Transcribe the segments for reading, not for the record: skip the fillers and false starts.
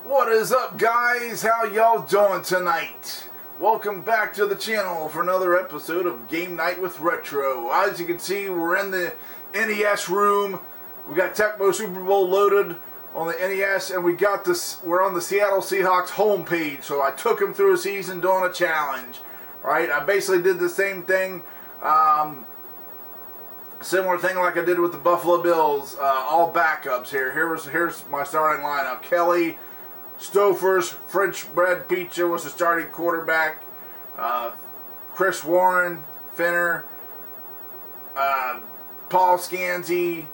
What is up, guys? How y'all doing tonight? Welcome back to the channel for another episode of Game Night with Retro. As you can see, we're in the NES room. We got Tecmo Super Bowl loaded on the NES, and we're on the Seattle Seahawks homepage. So I took them through a season doing a challenge. Right? I basically did the same thing, similar thing like I did with the Buffalo Bills. All backups here. Here's my starting lineup. Kelly Stouffer's French bread pizza was the starting quarterback. Chris Warren, Finner, Paul Scanzi,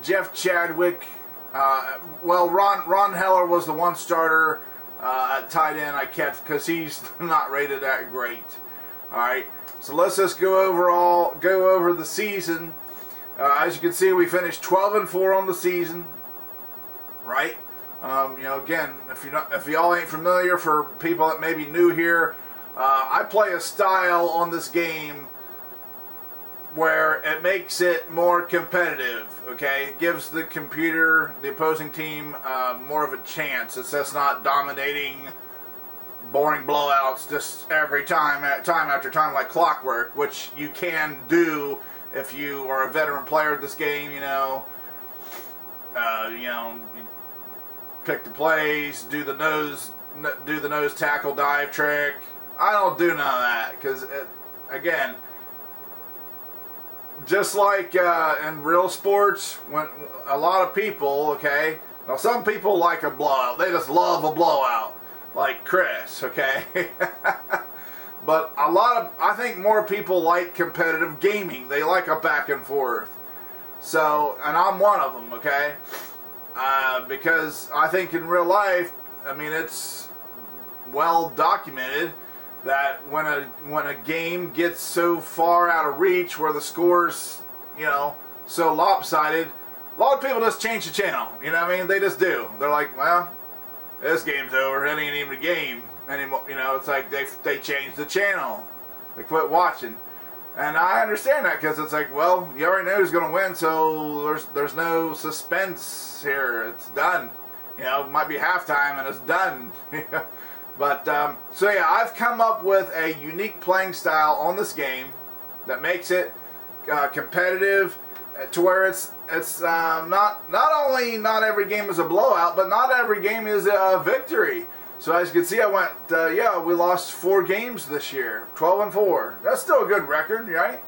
Jeff Chadwick. Ron Heller was the one starter at tight end I kept because he's not rated that great. All right, so let's just go over the season. As you can see, we finished 12-4 on the season. Right. Again, if y'all ain't familiar, for people that may be new here, I play a style on this game where it makes it more competitive. Okay, it gives the opposing team, more of a chance. It's just not dominating, boring blowouts just every time after time like clockwork, which you can do if you are a veteran player of this game. You pick the plays, do the nose tackle dive trick. I don't do none of that because, again, just like in real sports, when a lot of people, okay, now some people like a blowout. They just love a blowout, like Chris, okay. But I think more people like competitive gaming. They like a back and forth. So, and I'm one of them, okay. Because I think in real life, I mean, it's well documented that when a game gets so far out of reach where the score's, so lopsided, a lot of people just change the channel. You know what I mean? They just do. They're like, well, this game's over. It ain't even a game anymore. It's like they changed the channel. They quit watching. And I understand that because it's like, well, you already know who's going to win, so there's no suspense here. It's done. It might be halftime and it's done. But, so yeah, I've come up with a unique playing style on this game that makes it competitive to where it's not only not every game is a blowout, but not every game is a victory. So as you can see, I went, we lost 4 games this year, 12-4. That's still a good record, right?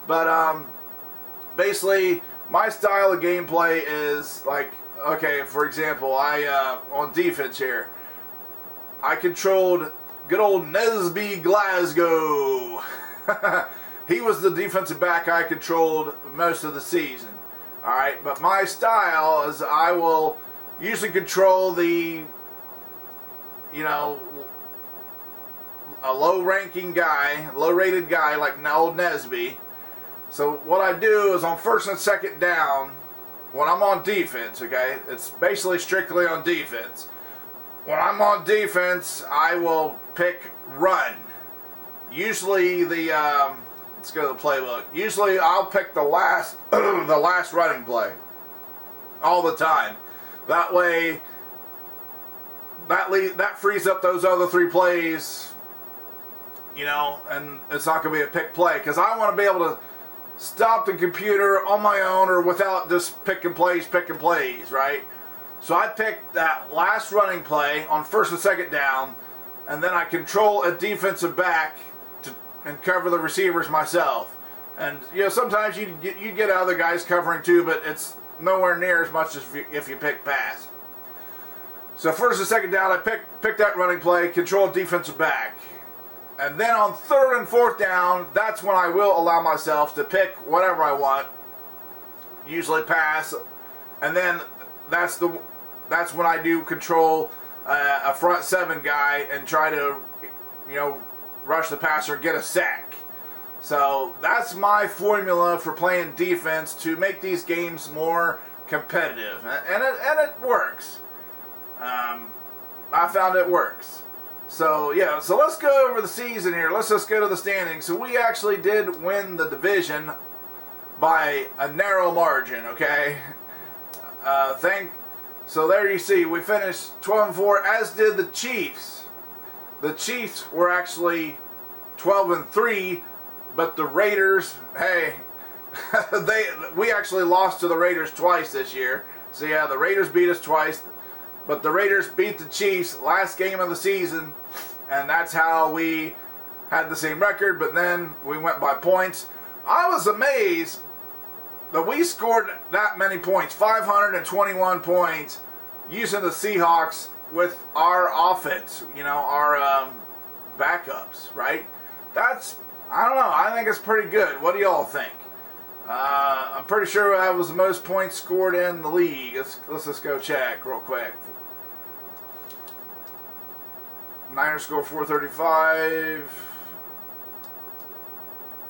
But basically, my style of gameplay is like, okay, for example, on defense here, I controlled good old Nesby Glasgow. He was the defensive back I controlled most of the season. All right, but my style is I will usually control the a low-ranking guy, low-rated guy like old Nesby. So what I do is on first and second down, when I'm on defense, okay, it's basically strictly on defense. When I'm on defense, I will pick run. Usually let's go to the playbook. Usually I'll pick the last running play all the time. That way, that frees up those other 3 plays, and it's not going to be a pick play because I want to be able to stop the computer on my own or without just picking plays, right? So I pick that last running play on first and second down, and then I control a defensive back and cover the receivers myself. And sometimes you get other guys covering too, but it's nowhere near as much as if you pick pass. So first and second down, I pick that running play, control defensive back. And then on third and fourth down, that's when I will allow myself to pick whatever I want, usually pass. And then that's when I do control a front 7 guy and try to, rush the passer and get a sack. So that's my formula for playing defense to make these games more competitive. And it works. I found it works. So yeah, so let's go over the season here. Let's just go to the standings. So we actually did win the division by a narrow margin, okay? So there you see, we finished 12-4, as did the Chiefs. The Chiefs were actually 12-3, but the Raiders, hey, we actually lost to the Raiders twice this year. So yeah, the Raiders beat us twice, but the Raiders beat the Chiefs last game of the season, and that's how we had the same record, but then we went by points. I was amazed that we scored that many points, 521 points, using the Seahawks with our offense, our backups, right? That's, I don't know, I think it's pretty good. What do y'all think? I'm pretty sure that was the most points scored in the league. Let's just go check real quick. Niners score 435.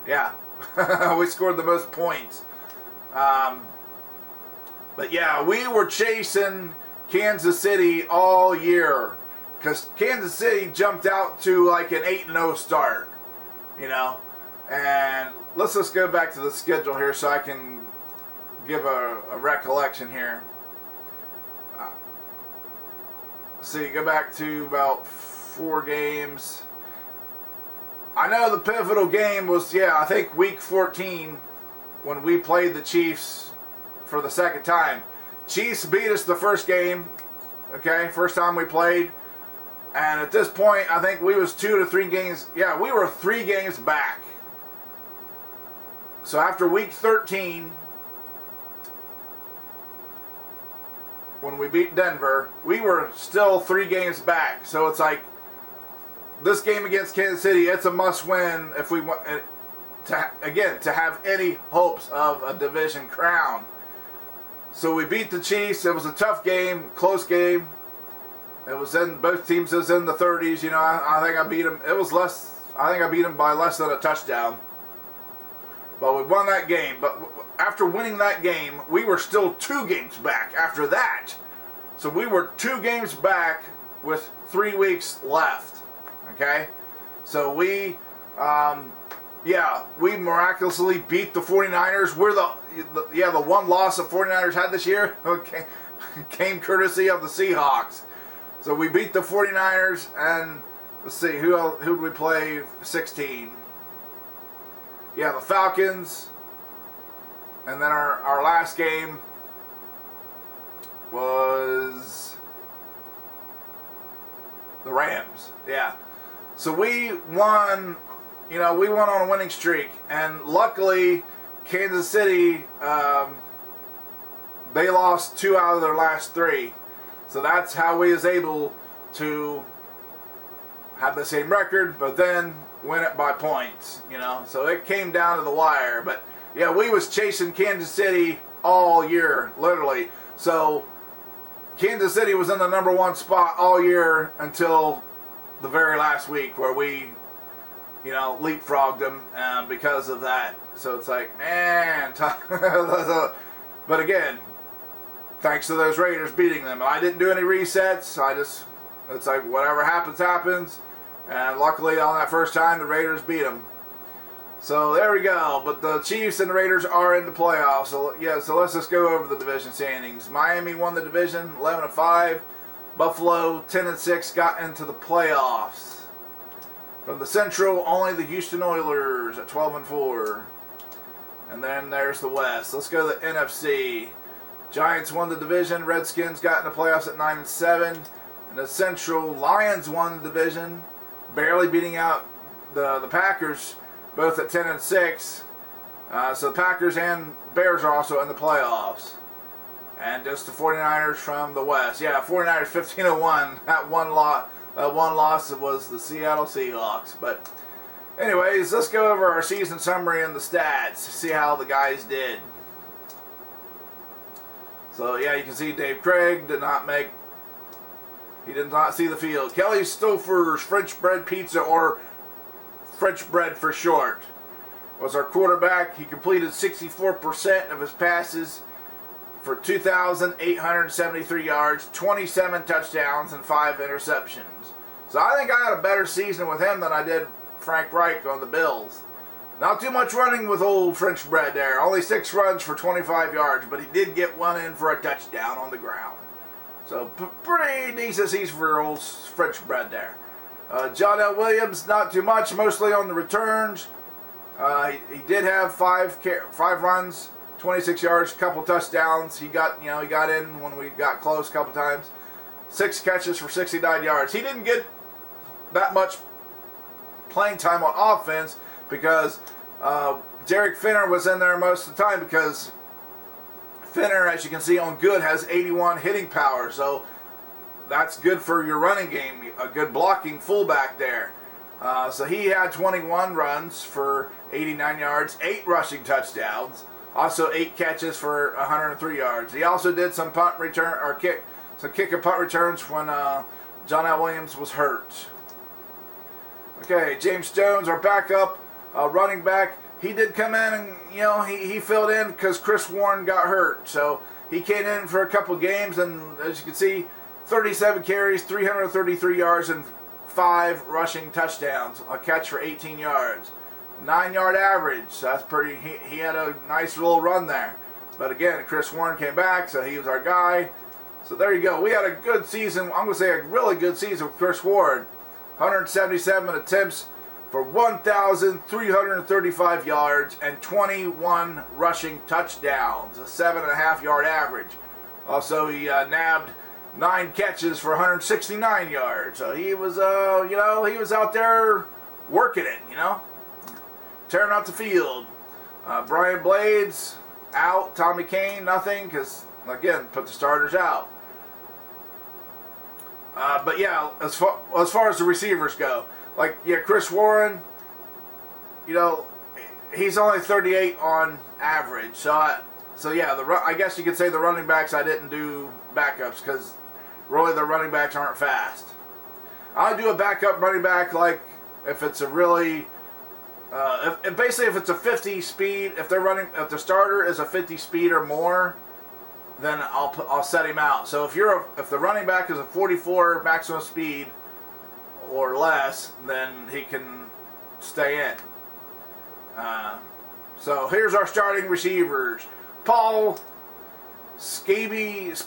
Yeah, we scored the most points. But yeah, we were chasing Kansas City all year because Kansas City jumped out to like an 8-0 start, and let's just go back to the schedule here so I can give a recollection here. See, go back to about 4 games. I know the pivotal game was, I think week 14 when we played the Chiefs for the second time. Chiefs beat us the first game, okay, first time we played. And at this point, I think we was 2 to 3 games. Yeah, we were 3 games back. So after week 13, when we beat Denver, we were still 3 games back. So it's like, this game against Kansas City, it's a must-win if we want to have any hopes of a division crown. So we beat the Chiefs. It was a tough game, close game. It was in both teams. It was in the 30s. I think I beat them. It was less. I think I beat them by less than a touchdown. But we won that game. But after winning that game, we were still 2 games back after that. So we were 2 games back with 3 weeks left. Okay, so we miraculously beat the 49ers. We're the one loss the 49ers had this year, okay, came courtesy of the Seahawks. So we beat the 49ers, and let's see, who did we play? 16. Yeah, the Falcons, and then our last game was the Rams. Yeah. So we won, we went on a winning streak, and luckily Kansas City, they lost 2 out of their last 3. So that's how we was able to have the same record, but then win it by points, So it came down to the wire, but yeah, we was chasing Kansas City all year, literally. So Kansas City was in the number 1 spot all year until the very last week where we, leapfrogged them because of that. So it's like, man. But again, thanks to those Raiders beating them. I didn't do any resets. It's like whatever happens, happens. And luckily on that first time, the Raiders beat them. So there we go. But the Chiefs and the Raiders are in the playoffs. So yeah, so let's just go over the division standings. Miami won the division, 11-5. Buffalo, 10-6, got into the playoffs. From the Central, only the Houston Oilers at 12-4. And then there's the West. Let's go to the NFC. Giants won the division. Redskins got in the playoffs at 9-7. In the Central, Lions won the division, barely beating out the Packers, both at 10-6. So the Packers and Bears are also in the playoffs. And just the 49ers from the West. Yeah, 49ers 15-1. That one loss was the Seattle Seahawks. But anyways, let's go over our season summary and the stats. See how the guys did. So yeah, you can see Dave Craig did not see the field. Kelly Stouffer's French bread pizza, or French bread for short, was our quarterback. He completed 64% of his passes for 2,873 yards, 27 touchdowns, and 5 interceptions. So I think I had a better season with him than I did Frank Reich on the Bills. Not too much running with old French bread there. Only 6 runs for 25 yards, but he did get 1 in for a touchdown on the ground. So pretty decent season for old French bread there. John L.WILLIAMS, not too much, mostly on the returns. He did have five runs, 26 yards, a couple touchdowns. He got in when we got close a couple times. 6 catches for 69 yards. He didn't get that much playing time on offense because Derek Finner was in there most of the time, because Finner, as you can see on good, has 81 hitting power. So that's good for your running game, a good blocking fullback there. So he had 21 runs for 89 yards, 8 rushing touchdowns, also 8 catches for 103 yards. He also did some punt return or kick and punt returns when John L.WILLIAMS was hurt. Okay, James Jones, our backup running back. He did come in and he filled in because Chris Warren got hurt. So he came in for a couple games, and as you can see, 37 carries, 333 yards, and 5 rushing touchdowns. A catch for 18 yards. 9-yard average. So that's pretty. He had a nice little run there. But again, Chris Warren came back, so he was our guy. So there you go. We had a good season. I'm going to say a really good season with Chris Warren. 177 attempts for 1,335 yards and 21 rushing touchdowns. A 7.5-yard average. Also, he nabbed 9 catches for 169 yards. So he was, he was out there working it, tearing out the field. Brian Blades out. Tommy Kane nothing, because again, put the starters out. But yeah, as far as the receivers go, Chris Warren, he's only 38 on average. So yeah, I guess you could say the running backs I didn't do backups because really the running backs aren't fast. I do a backup running back if it's a really if it's a 50 speed, if the starter is a 50 speed or more, then I'll set him out. So if the running back is a 44 maximum speed or less, then he can stay in. So here's our starting receivers: Paul Scabies.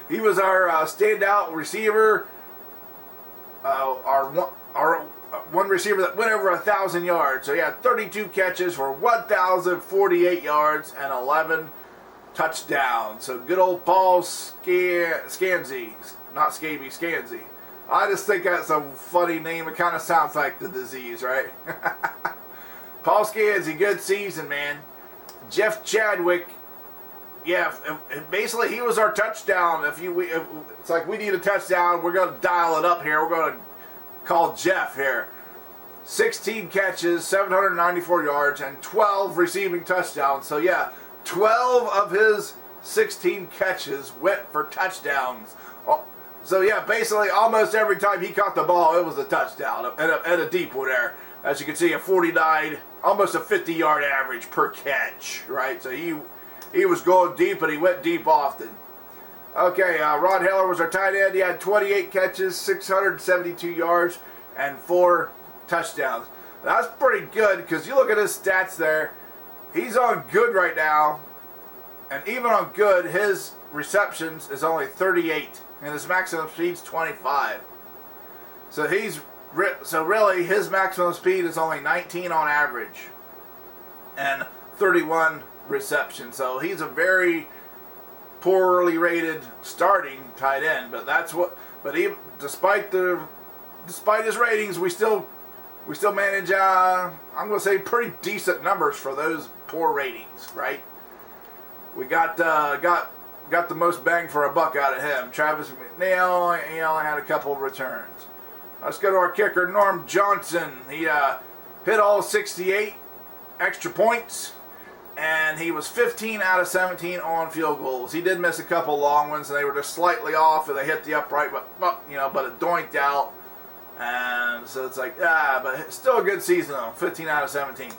He was our standout receiver. Our one receiver that went over 1,000 yards. So he had 32 catches for 1,048 yards and 11 touchdowns. So good old Paul Scansey. Not Scaby, Scansey. I just think that's a funny name. It kind of sounds like the disease, right? Paul Scansey, good season, man. Jeff Chadwick, yeah, basically he was our touchdown. It's like we need a touchdown, we're going to dial it up here. We're going to call Jeff here. 16 catches, 794 yards, and 12 receiving touchdowns. So yeah, 12 of his 16 catches went for touchdowns. So yeah, basically almost every time he caught the ball, it was a touchdown and a deep one there. As you can see, a 49, almost a 50-yard average per catch, right? So he was going deep, and he went deep often. Okay, Rod Heller was our tight end. He had 28 catches, 672 yards, and 4 touchdowns. That's pretty good, because you look at his stats there. He's on good right now, and even on good, his receptions is only 38, and his maximum speed's 25. So really, his maximum speed is only 19 on average, and 31 receptions. So he's a very poorly rated starting tight end, but even despite his ratings, we still manage I'm going to say pretty decent numbers for those poor ratings, right? We got the most bang for a buck out of him. Travis McNeil, he only had a couple of returns. Let's go to our kicker, Norm Johnson. He hit all 68 extra points, and he was 15 out of 17 on field goals. He did miss a couple long ones, and they were just slightly off, and they hit the upright, but it doinked out. And so it's but still a good season though. 15 out of 17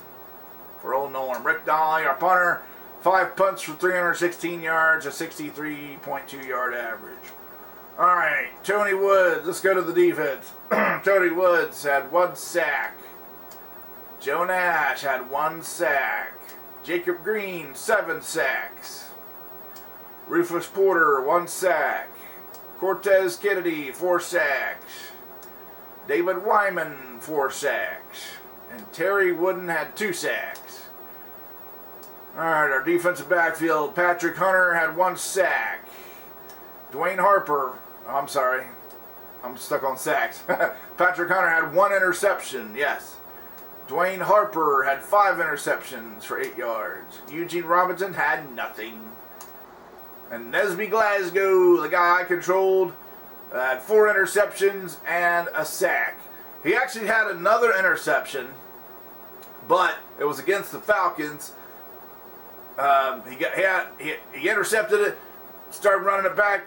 for old Norm. Rick Donnelly, our punter, 5 punts for 316 yards, a 63.2 yard average. All right, Tony Woods. Let's go to the defense. Tony Woods had 1 sack. Joe Nash had 1 sack. Jacob Green, 7 sacks. Rufus Porter, 1 sack. Cortez Kennedy, 4 sacks. David Wyman, 4 sacks. And Terry Wooden had 2 sacks. Alright, our defensive backfield, Patrick Hunter had 1 sack. Dwayne Harper, I'm sorry, I'm stuck on sacks. Patrick Hunter had 1 interception, yes. Dwayne Harper had 5 interceptions for 8 yards. Eugene Robinson had nothing. And Nesby Glasgow, the guy I controlled, had 4 interceptions and a sack. He actually had another interception, but it was against the Falcons. He intercepted it, started running it back,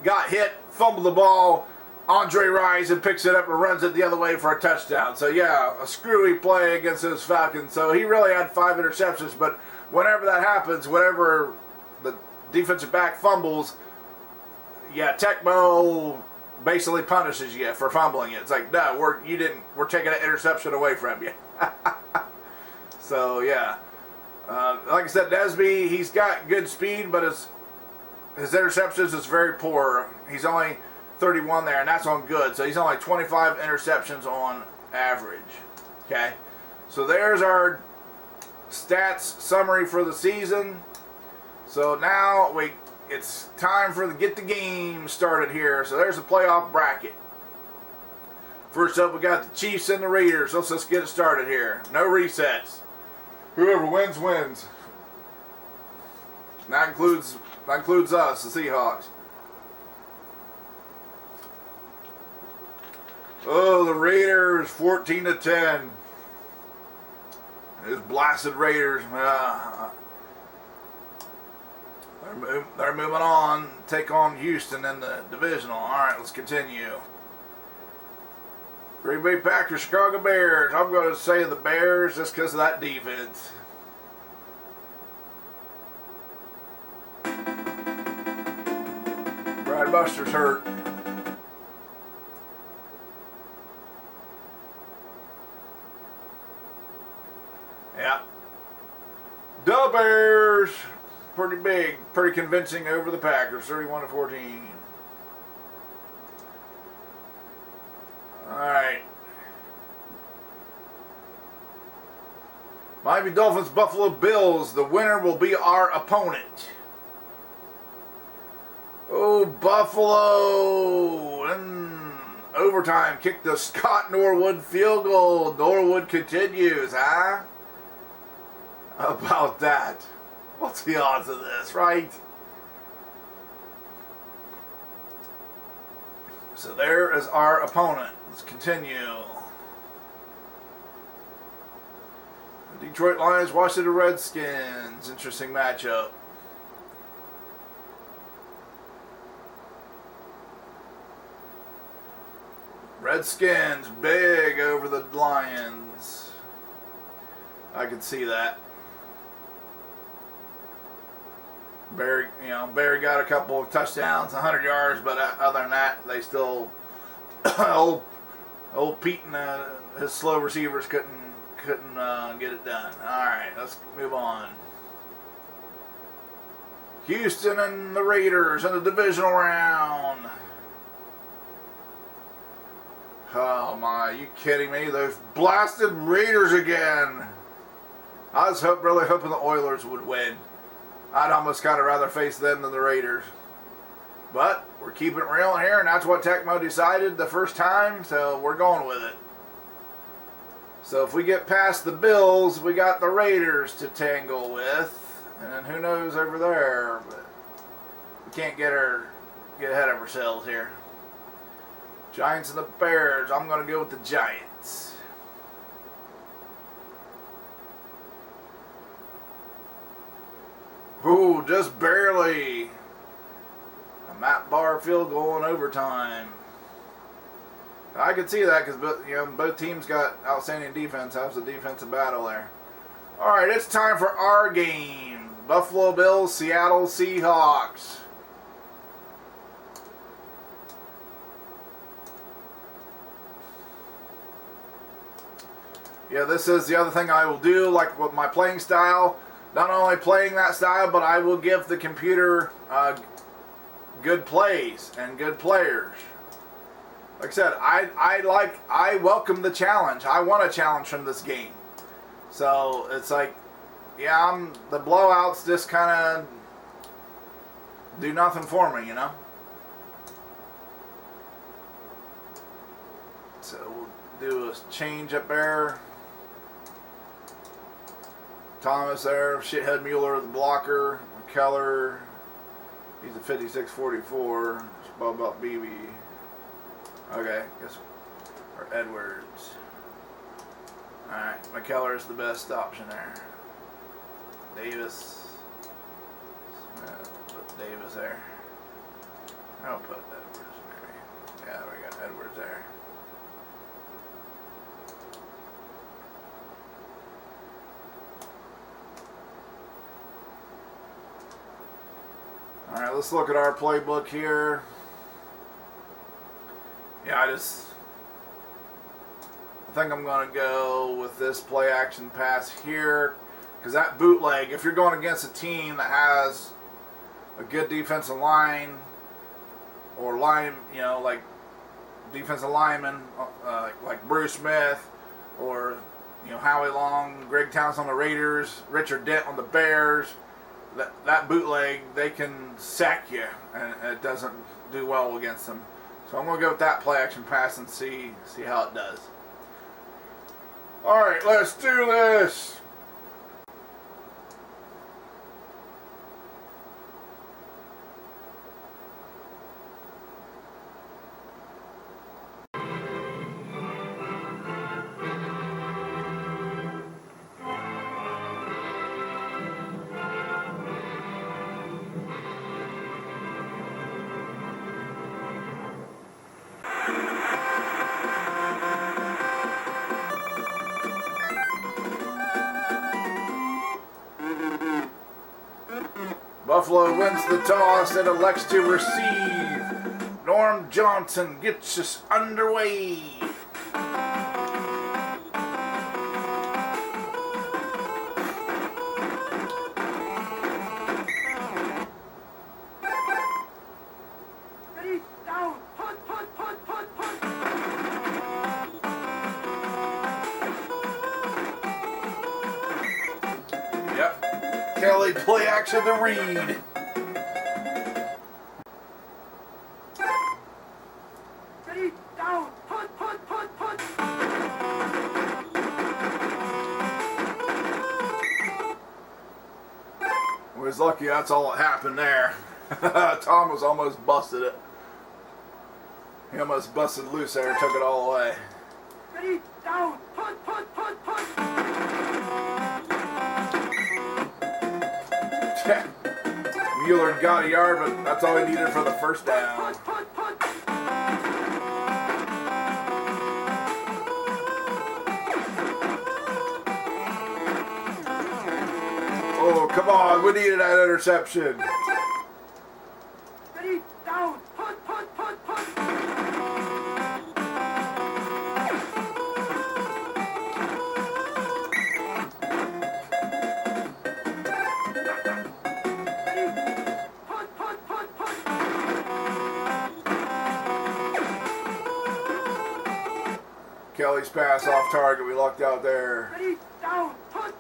got hit, fumbled the ball. Andre Rison picks it up and runs it the other way for a touchdown. So yeah, a screwy play against those Falcons. So he really had 5 interceptions, but whenever that happens, whenever the defensive back fumbles, yeah, Tecmo basically punishes you for fumbling it. It's like, no, we're taking an interception away from you. So yeah, like I said, Nesby, he's got good speed, but his interceptions is very poor. He's only 31 there, and that's on good. So he's only 25 interceptions on average. Okay, so there's our stats summary for the season. So now it's time for get the game started here. So there's the playoff bracket. First up, we got the Chiefs and the Raiders. Let's get it started here. No resets. Whoever wins, wins. And that includes us, the Seahawks. Oh, the Raiders, 14-10. Those blasted Raiders. They're moving on. Take on Houston in the divisional. All right, let's continue. Green Bay Packers, Chicago Bears. I'm going to say the Bears just because of that defense. Brad Buster's hurt. Yeah. The Bears, pretty big, pretty convincing over the Packers, 31-14. All right. Miami Dolphins, Buffalo Bills. The winner will be our opponent. Oh, Buffalo. And overtime, kicked the Scott Norwood field goal. Norwood continues, huh? How about that? What's the odds of this, right? So there is our opponent. Let's continue. The Detroit Lions, Washington Redskins. Interesting matchup. Redskins big over the Lions. I could see that. Barry got a couple of touchdowns, 100 yards, but other than that, they still old Pete and his slow receivers couldn't get it done. All right, let's move on. Houston and the Raiders in the divisional round. Oh my, are you kidding me? Those blasted Raiders again. I was really hoping the Oilers would win. I'd almost kind of rather face them than the Raiders. But we're keeping it real here, and that's what Tecmo decided the first time, so we're going with it. So if we get past the Bills, we got the Raiders to tangle with. And then who knows over there, but we can't get ahead of ourselves here. Giants and the Bears. I'm going to go with the Giants. Ooh, just barely. A Matt Barr field goal in overtime. I could see that because both teams got outstanding defense. That was a defensive battle there. All right, it's time for our game. Buffalo Bills, Seattle Seahawks. Yeah, this is the other thing I will do, like with my playing style. not only playing that style, but I will give the computer good plays and good players. Like I said, I welcome the challenge. I want a challenge from this game. So it's like, yeah, the blowouts just kind of do nothing for me, you know. So we'll do a change up there. Thomas there, shithead Mueller, the blocker. McKellar, he's a 56-44. Bob up BB. Okay, guess, or Edwards. Alright, McKellar's the best option there. Davis. Put Davis there. I'll put Edwards maybe. Yeah, we got Edwards there. Alright, let's look at our playbook here. Yeah, I think I'm going to go with this play action pass here. Because that bootleg, if you're going against a team that has a good defensive line, or line, you know, like defensive lineman, like Bruce Smith, or, you know, Howie Long, Greg Townsend on the Raiders, Richard Dent on the Bears, that bootleg, they can sack you, and it doesn't do well against them. So I'm going to go with that play action pass and see how it does. Alright, let's do this. Buffalo wins the toss and elects to receive. Norm Johnson gets us underway. Kelly play action to Reed. Ready, down, punt. We was lucky that's all that happened there. Tom was almost busted it. He almost busted loose there and took it all away. Ready, down, punt. Mueller got a yard, but that's all he needed for the first down. Oh, come on, we needed that interception. Ready, down, punt. Kelly's pass off target. We lucked out there. Ready, down, punt.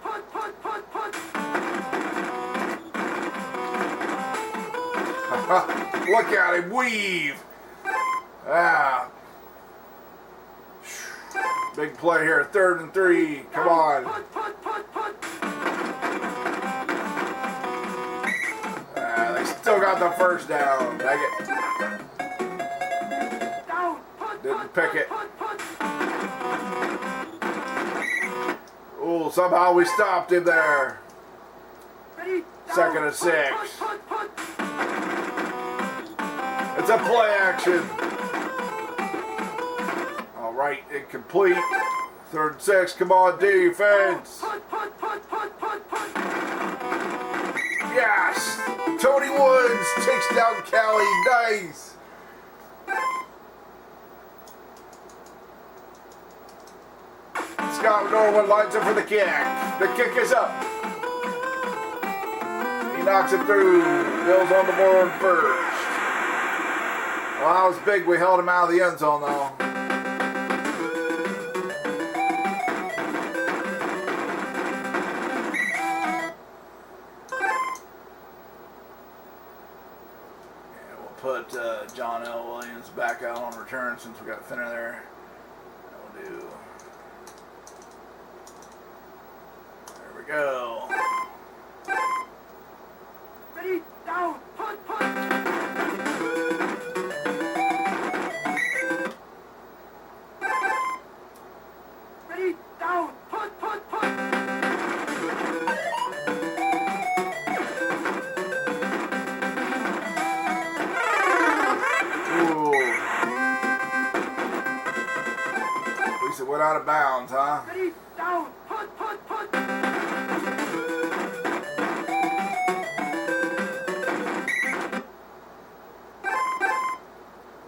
Look at him weave. Ah. Big play here. 3rd and 3. Come on. They still got the first down. Didn't pick it. Oh, somehow we stopped him there. 2nd and 6. It's a play action. All right, incomplete. 3rd and 6. Come on, defense. Yes. Tony Woods takes down Cali. Nice. Scott Norwood lines up for the kick. The kick is up. He knocks it through. Bills on the board first. Well, that was big. We held him out of the end zone, though. Yeah, we'll put John L.WILLIAMS back out on return since we got Finner there. We'll do. There we go. Ready, down, put, put. Ready, down, put, put, put. Ooh. At least it went out of bounds, huh? Ready, down, put, put, put.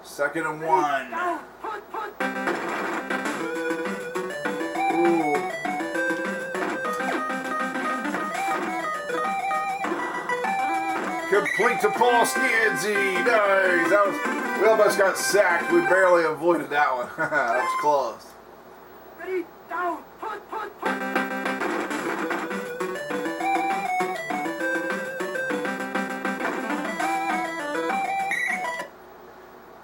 Second and Ready, one. down, put, put. Ooh. Complete to Paul Stanzi. Nice. That was, we almost got sacked. We barely avoided that one. That was close. Ready, down, put, put, put.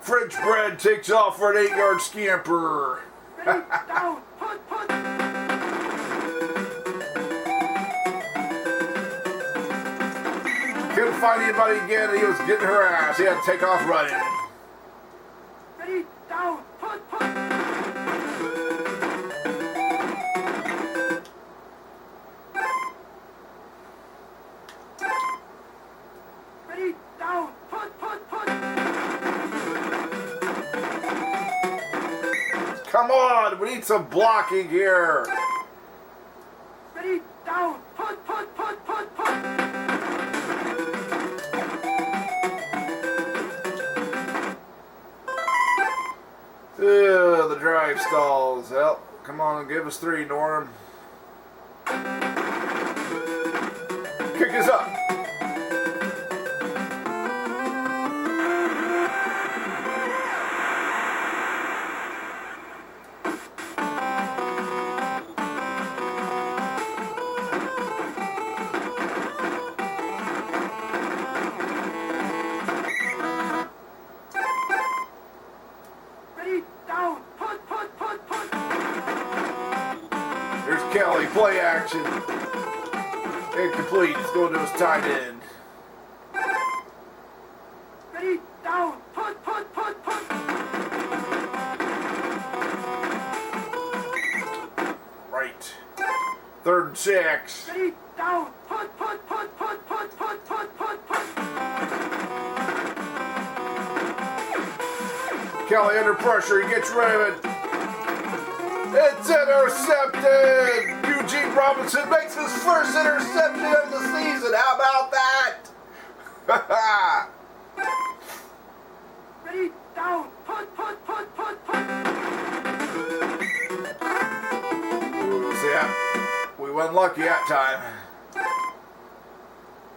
French bread takes off for an 8-yard scamper. Ready, down, put, put. Couldn't find anybody again. He was getting harassed. He had to take off running. Ready, down, put, put. Ready, down, put, put, put. Come on, we need some blocking here. Ready, down, put, put, put, put, put. Ugh, the drive stalls. Well, come on, give us 3, Norm. Kick us up. Ready, down, put, put, put, put. There's Kelly, play action. Incomplete, it's going to his tight end. Ready, down, put, put, put, put. Right. 3rd and 6. Ready, down, put, put, put, put, put, put, put, put, put. Kelly under pressure, he gets rid of it. It's intercepted! Eugene Robinson makes his first interception of the season. How about that? Ready, down, put, put, put, put, put. Yeah, we went lucky that time.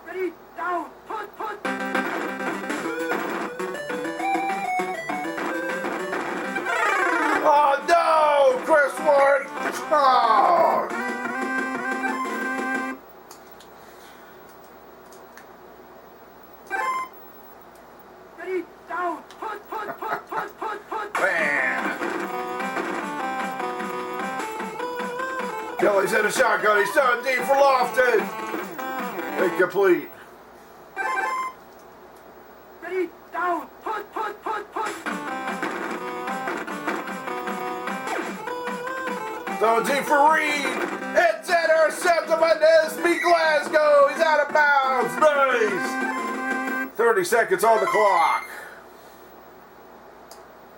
Ready, down, put, put. Oh no, Chris Ward! Oh. Ready, down, put, put, put, put, put, put. Man. Kelly's in a shotgun. He's throwing deep for Lofton. Incomplete. Ready, down, put, put, put, put. Throwing deep for Reed. It's intercepted by Nesby Glasgow. He's out of bounds. Nice. 30 seconds on the clock.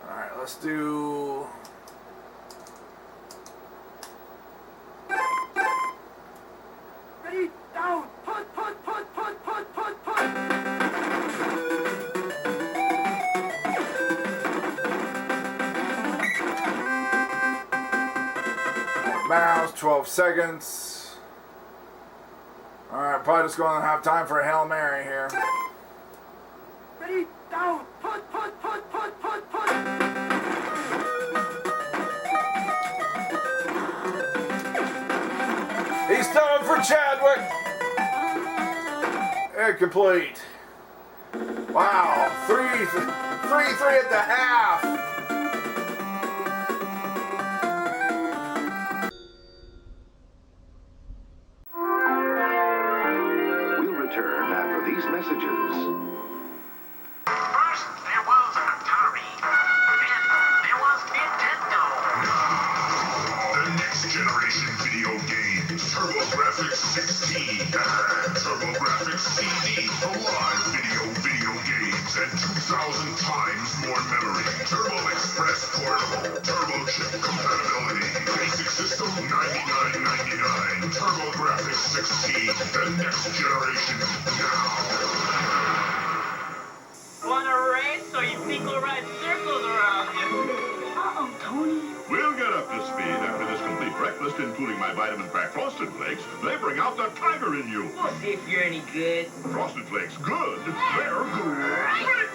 All right, let's do. Ready, down, put, put, put, put, put, put, put. Bounds, 12 seconds. Alright, probably just going to have time for a Hail Mary here. Ready, down, put. He's done for Chadwick. Incomplete. Wow, 3-3 at the half. We'll return after these messages. First, there was Atari. Then there was Nintendo. The next generation video games, TurboGrafx 16, TurboGrafx CD, for live video games, and 2,000 times more memory. Turbo Express portable, turbo chip compatibility, basic system $99.99. TurboGrafx 16, the next generation now. Wanna race so you think we'll ride circles around you? Uh-oh, Tony. We'll get up to speed after this complete breakfast, including my vitamin pack Frosted Flakes. They bring out the tiger in you. We'll see if you're any good. Frosted Flakes, good. They're great.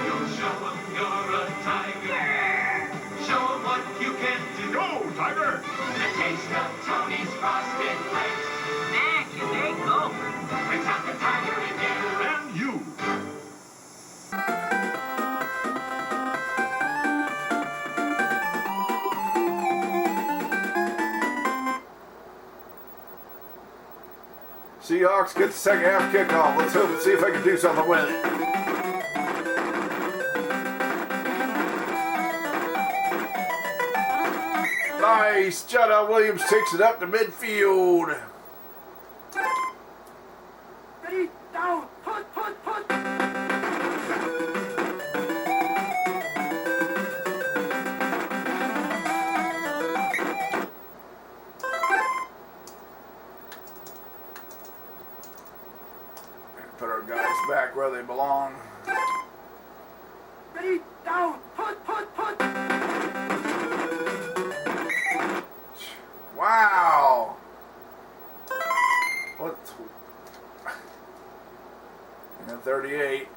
You'll show 'em you're a tiger. Show 'em what you can do. Go, tiger. The taste of Tony's Frosted Flakes Man, can they go? brings out the tiger in you. And you. Seahawks get the second half kickoff. Let's hope and see if I can do something with it. Nice. L.WILLIAMS takes it up to midfield. Ready, down, put. Put our guys back where they belong. Ready, down, put. Wow. What? And 38.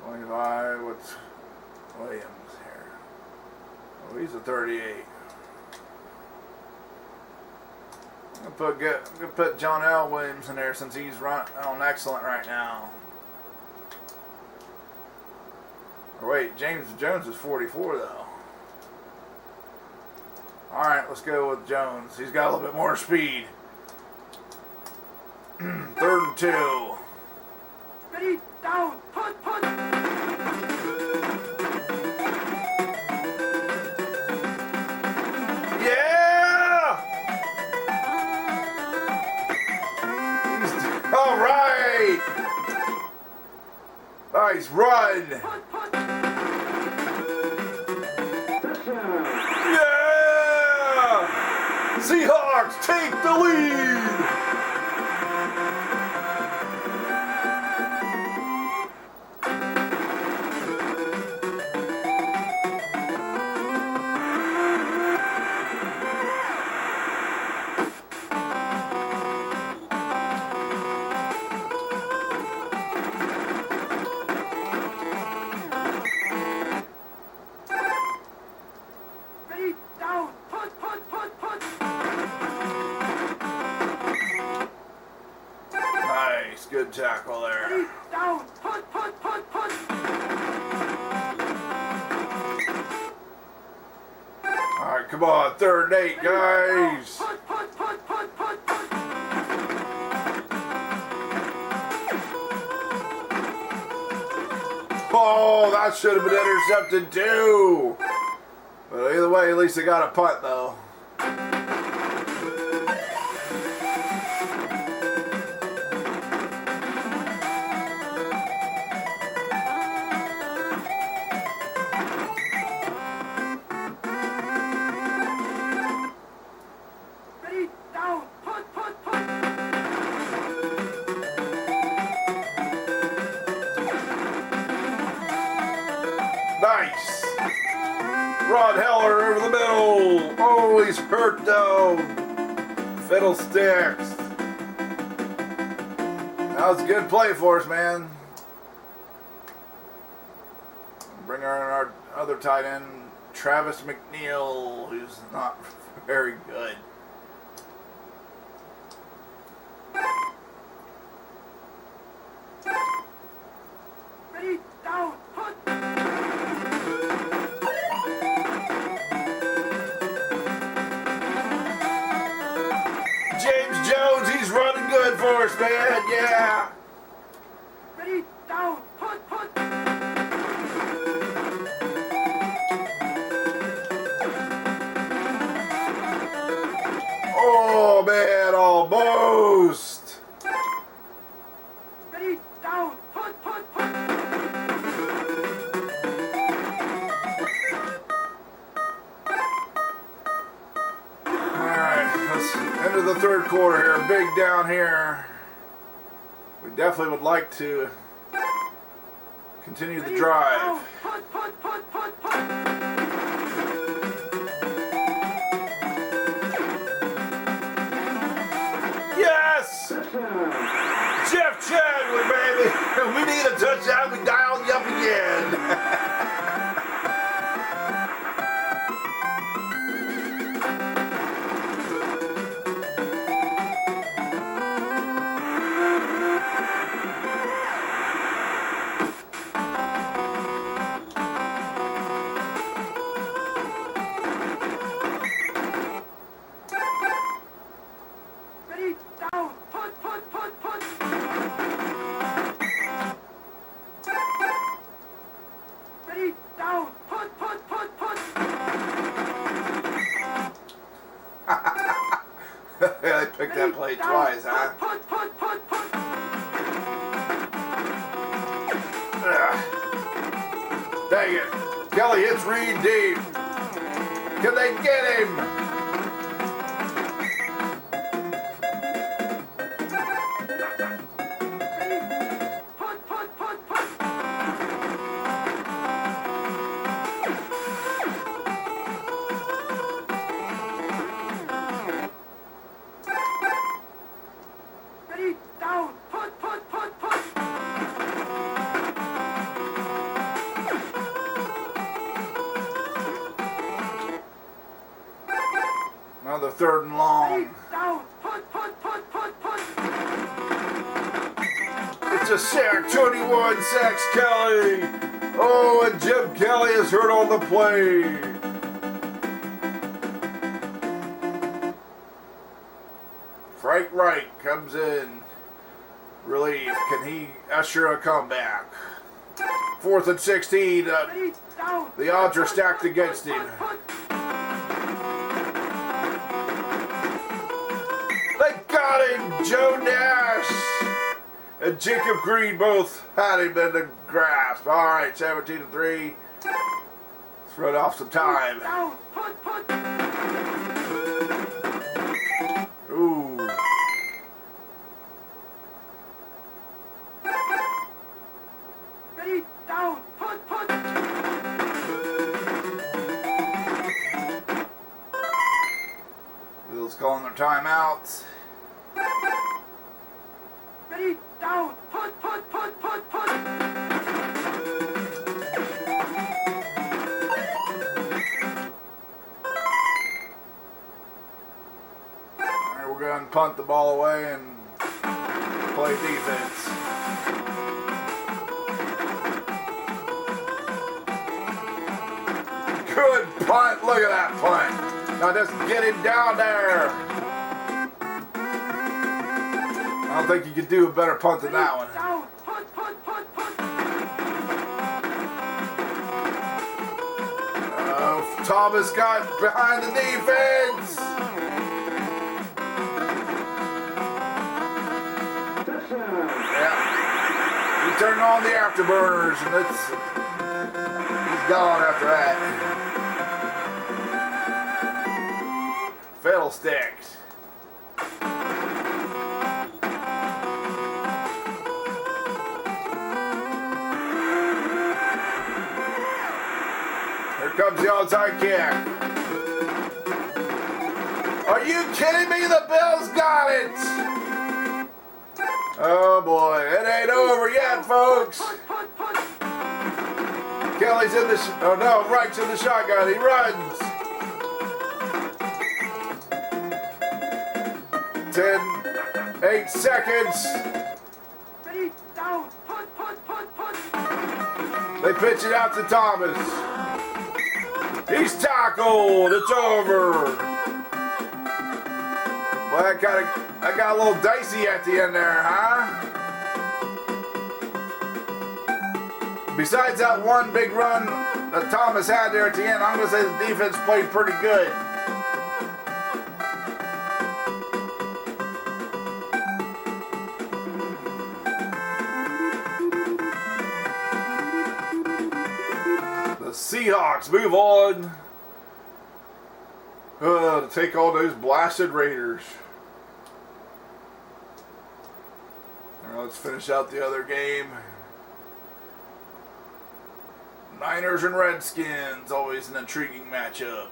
25. What's Williams here? Oh, he's a 38. I'm gonna put John L. Williams in there since he's on excellent right now. Or wait, James Jones is 44 though. Alright, let's go with Jones. He's got a little bit more speed. 3rd and 2. Ready, down, put. Yeah! Alright! Nice run! Yeah! Seahawks take the lead! Ready, down, put. Nice, good tackle there. Ready, down, put. Alright, come on, 3rd and 8, guys. Put. Oh, that should have been intercepted too. But either way, at least they got a punt though. Ready, down, put. Nice. Rod Heller over the middle. Oh, he's hurt though. Fiddlesticks. That was a good play for us, man. Bring our other tight end, Travis McNeil, who's not very good. Ready, down, put. James Jones, he's running good for us, man. Yeah. Ready, down, put. Oh, man, almost. Ready, down, put. Alright, let's enter the third quarter here. Big down here. We definitely would like to continue the drive. Put. Yes! Jeff Chadwick, baby! We need a touchdown. We dialed you up again. Ready, down, put. Ready, down, put. They picked that play twice, huh? Put. Ugh. Dang it. Kelly hits Reed deep. Can they get him? Ready, down, put. Another third and long. Down, put. It's a sack, 21 sacks, Kelly. Oh, and Jim Kelly is hurt on the play. Frank Wright comes in. Relief. Can he usher a comeback? 4th and 16. Ready, down. The odds are stacked against him. They got him! Joe Nash and Jacob Green both had him in the grasp. All right, 17-3. Let's run off some time. Down, put. Ooh. Ready, down, put. Bills calling their timeouts. Ready, down, put. All right, we're going to punt the ball away and play defense. Good punt. Look at that punt. Now just get him down there. I don't think you could do a better punt than that one. Down, put. Thomas got behind the defense. Yeah. He turned on the afterburners and he's gone after that. Fiddlesticks. Here comes the onside kick. Oh, Are you kidding me? The Bills got it! Oh boy, it ain't over yet, folks. Kelly's in the, oh no, Wright's in the shotgun. He runs. 10, 8 seconds. Ready, down, put. They pitch it out to Thomas. He's tackled. It's over. Well, that got a little dicey at the end there, huh? Besides that one big run that Thomas had there at the end, I'm going to say the defense played pretty good. The Seahawks move on to take on those blasted Raiders. Now let's finish out the other game. Niners and Redskins, always an intriguing matchup.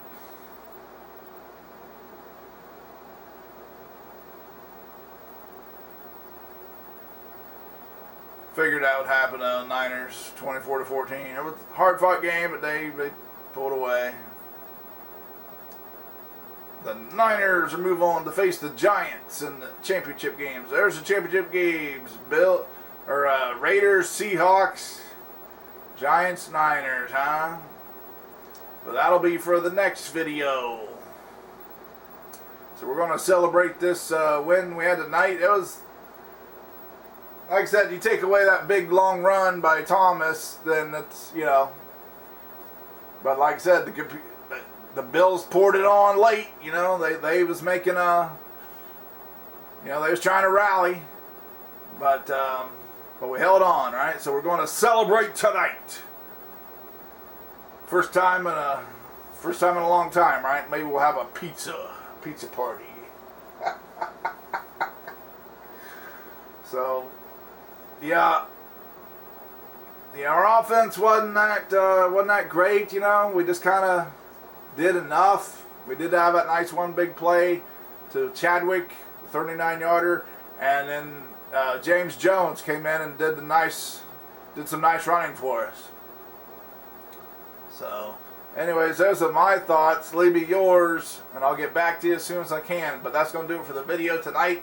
Figured out what happened to the Niners, 24-14. It was a hard-fought game, but they pulled away. The Niners are move on to face the Giants in the championship games. There's the championship games. Raiders, Seahawks, Giants, Niners, huh? But that'll be for the next video. So we're going to celebrate this win we had tonight. It was, like I said, you take away that big long run by Thomas, then it's, you know. But like I said, the Bills poured it on late. You know, they was making a, you know, they was trying to rally, but we held on, right? So we're going to celebrate tonight. First time in a long time, right? Maybe we'll have a pizza party. So, yeah, our offense wasn't that great, you know. We just kind of did enough. We did have that nice one big play to Chadwick, 39-yarder, and then James Jones came in and did some nice running for us. So, anyways, those are my thoughts. Leave me yours, and I'll get back to you as soon as I can. But that's going to do it for the video tonight.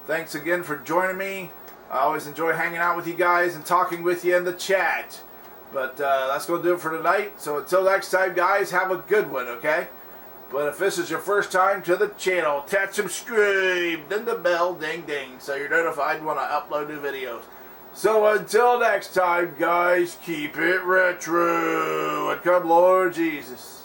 Thanks again for joining me. I always enjoy hanging out with you guys and talking with you in the chat. But that's going to do it for tonight. So until next time, guys, have a good one, okay? But if this is your first time to the channel, tap subscribe, then the bell, ding ding, so you're notified when I upload new videos. So until next time, guys, keep it retro, and come Lord Jesus.